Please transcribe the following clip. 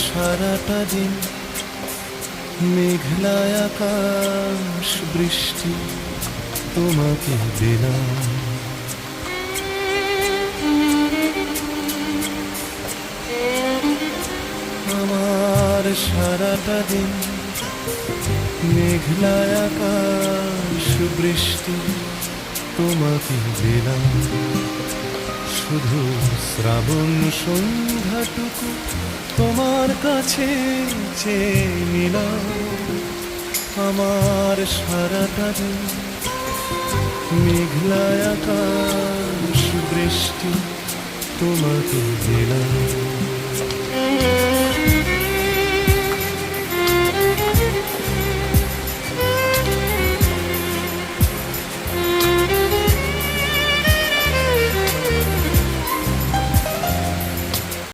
সারাটা দিন মেঘলা আকাশ বৃষ্টি তোমাকে দিলাম। আমার সারাটা দিন মেঘলা আকাশ বৃষ্টি তোমাকে দিলাম। শুধু শ্রাবণ সন্ধ্যাটুকু তোমার কাছে চেয়ে নিলাম। আমার সারাটা দিন মেঘলা আকাশ বৃষ্টি তোমাকে দিলাম।